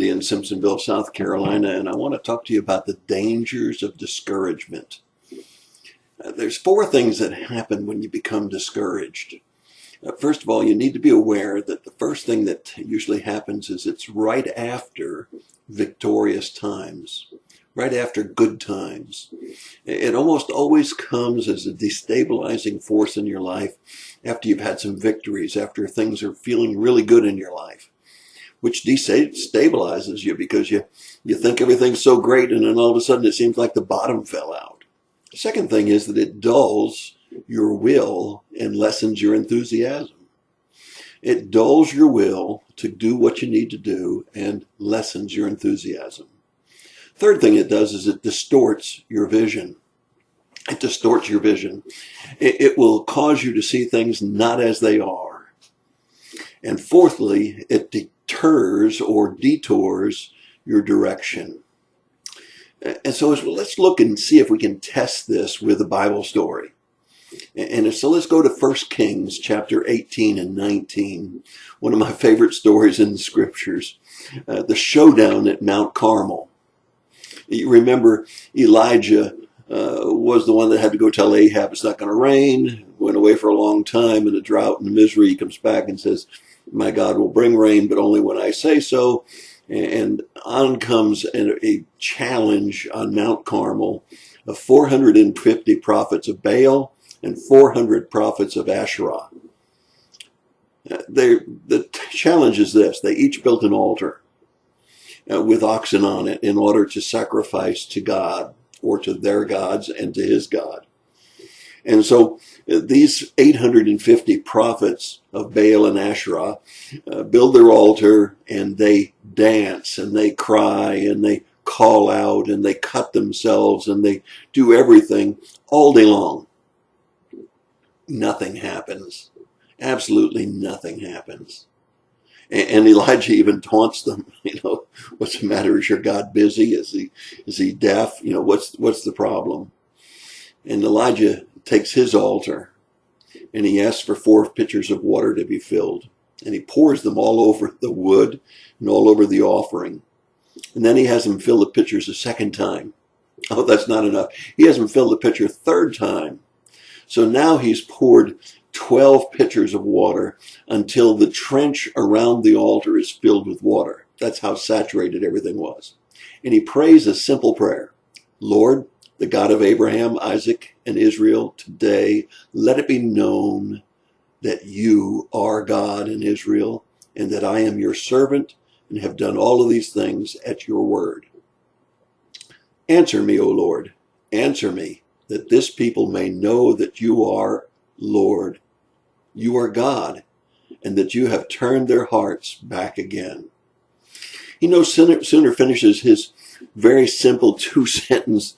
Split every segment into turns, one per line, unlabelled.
in Simpsonville, South Carolina, and I want to talk to you about the dangers of discouragement. There's four things that happen when you become discouraged. First of all, you need to be aware that the first thing that usually happens is it's right after victorious times, right after good times. It almost always comes as a destabilizing force in your life after you've had some victories, after things are feeling really good in your life, which destabilizes you because you think everything's so great, and then all of a sudden it seems like the bottom fell out. The second thing is that it dulls your will and lessens your enthusiasm. It dulls your will to do what you need to do and lessens your enthusiasm. Third thing it does is it distorts your vision. It distorts your vision. It will cause you to see things not as they are. And fourthly, it deters or detours your direction. And so let's look and see if we can test this with a Bible story. And so let's go to 1 Kings chapter 18 and 19, one of my favorite stories in the scriptures, the showdown at Mount Carmel. You remember Elijah was the one that had to go tell Ahab it's not going to rain, went away for a long time in a drought and misery. He comes back and says, my God will bring rain, but only when I say so. And on comes a challenge on Mount Carmel of 450 prophets of Baal and 400 prophets of Asherah. The challenge is this. They each built an altar with oxen on it in order to sacrifice to God or to their gods and to his God. And so these 850 prophets of Baal and Asherah build their altar, and they dance and they cry and they call out and they cut themselves and they do everything all day long. Nothing happens. Absolutely nothing happens. And Elijah even taunts them. What's the matter? Is your God busy? Is he deaf? What's the problem? And Elijah takes his altar and he asks for 4 pitchers of water to be filled. And he pours them all over the wood and all over the offering. And then he has them fill the pitchers a second time. Oh, that's not enough. He has them fill the pitcher a third time. So now he's poured 12 pitchers of water until the trench around the altar is filled with water. That's how saturated everything was. And he prays a simple prayer. Lord, the God of Abraham, Isaac, and Israel, today let it be known that you are God in Israel, and that I am your servant and have done all of these things at your word. Answer me, O Lord, answer me, that this people may know that you are Lord, you are God, and that you have turned their hearts back again. He no sooner finishes his very simple 2-sentence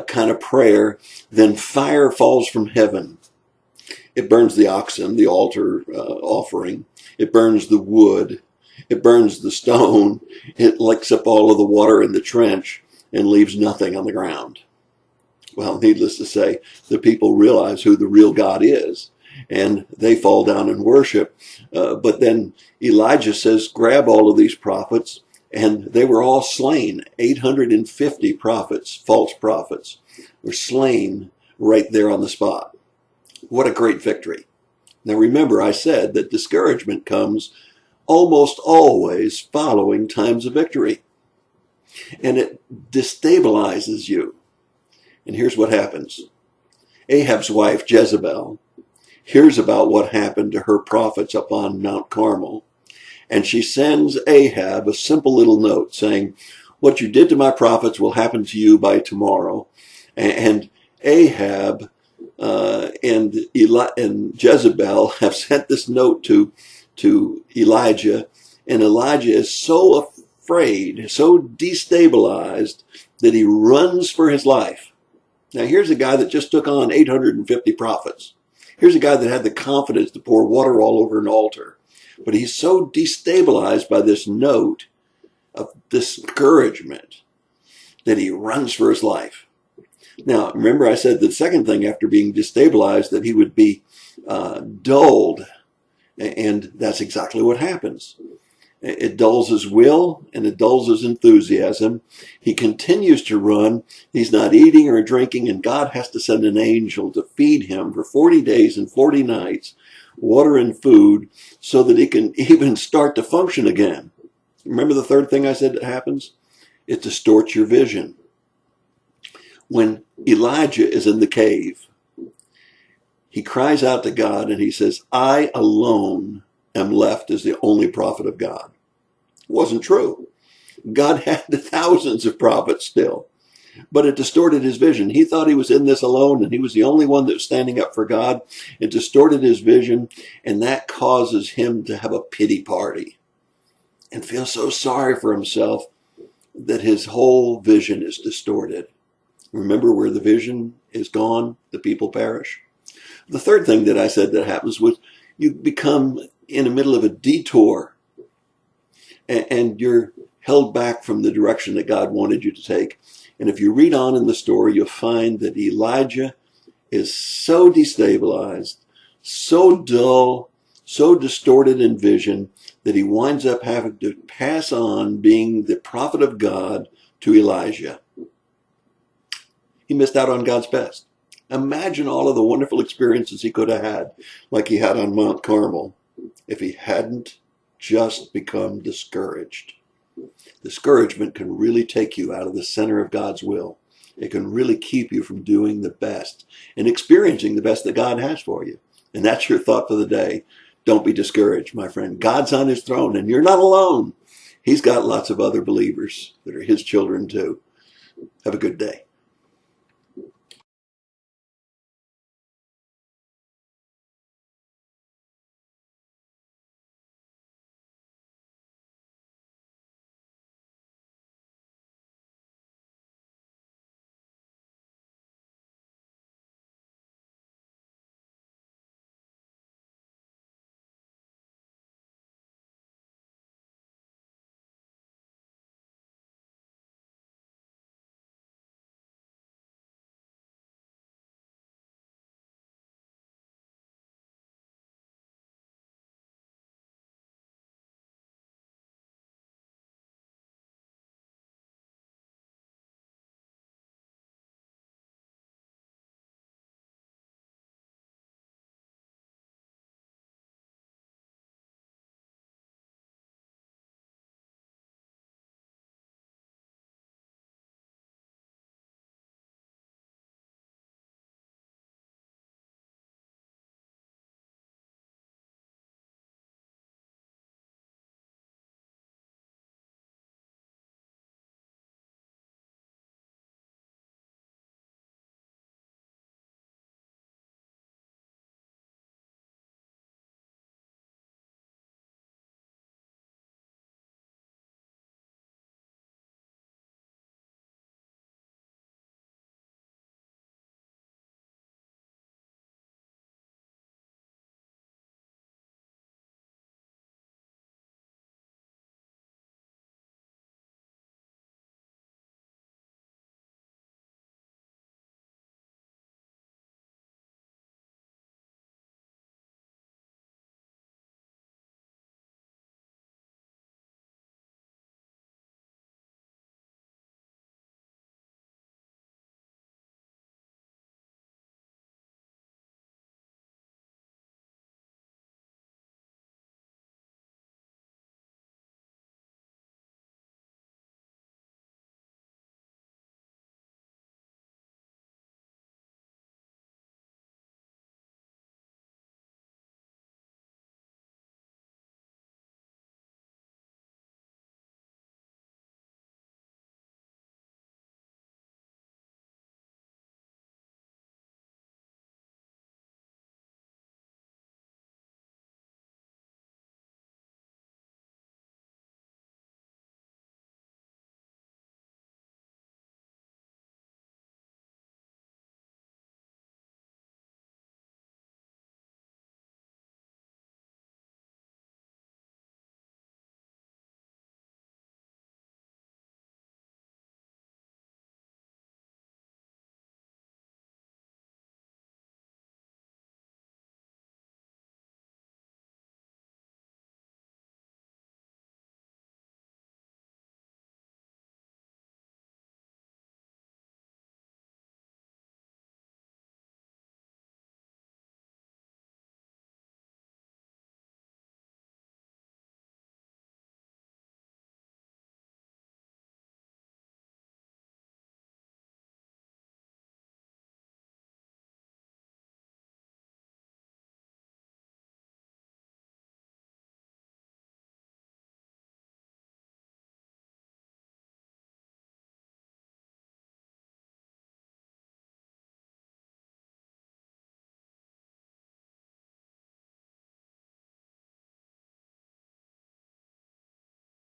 kind of prayer than fire falls from heaven. It burns the oxen, the altar offering. It burns the wood. It burns the stone. It licks up all of the water in the trench and leaves nothing on the ground. Well, needless to say, the people realize who the real God is, and they fall down and worship. But then Elijah says, grab all of these prophets, and they were all slain. 850 prophets, false prophets, were slain right there on the spot. What a great victory. Now remember, I said that discouragement comes almost always following times of victory. And it destabilizes you. And here's what happens. Ahab's wife, Jezebel, hears about what happened to her prophets up on Mount Carmel. And she sends Ahab a simple little note saying, what you did to my prophets will happen to you by tomorrow. And Ahab and Jezebel have sent this note to Elijah. And Elijah is so afraid, so destabilized, that he runs for his life. Now here's a guy that just took on 850 prophets. Here's a guy that had the confidence to pour water all over an altar. But he's so destabilized by this note of discouragement that he runs for his life. Now, remember I said the second thing after being destabilized that he would be dulled. And that's exactly what happens. It dulls his will and it dulls his enthusiasm. He continues to run. He's not eating or drinking, and God has to send an angel to feed him for 40 days and 40 nights, water and food, so that he can even start to function again. Remember the third thing I said that happens? It distorts your vision. When Elijah is in the cave, he cries out to God and he says, I alone am left as the only prophet of God. It wasn't true. God had thousands of prophets still, but it distorted his vision. He thought he was in this alone and he was the only one that was standing up for God. It distorted his vision, and that causes him to have a pity party and feel so sorry for himself that his whole vision is distorted. Remember, where the vision is gone, the people perish. The third thing that I said that happens was you become in the middle of a detour and you're held back from the direction that God wanted you to take. And if you read on in the story, you'll find that Elijah is so destabilized, so dull, so distorted in vision that he winds up having to pass on being the prophet of God to Elijah. He missed out on God's best. Imagine all of the wonderful experiences he could have had, like he had on Mount Carmel, if he hadn't just become discouraged. Discouragement can really take you out of the center of God's will. It can really keep you from doing the best and experiencing the best that God has for you. And that's your thought for the day. Don't be discouraged, my friend. God's on his throne and you're not alone. He's got lots of other believers that are his children too. Have a good day.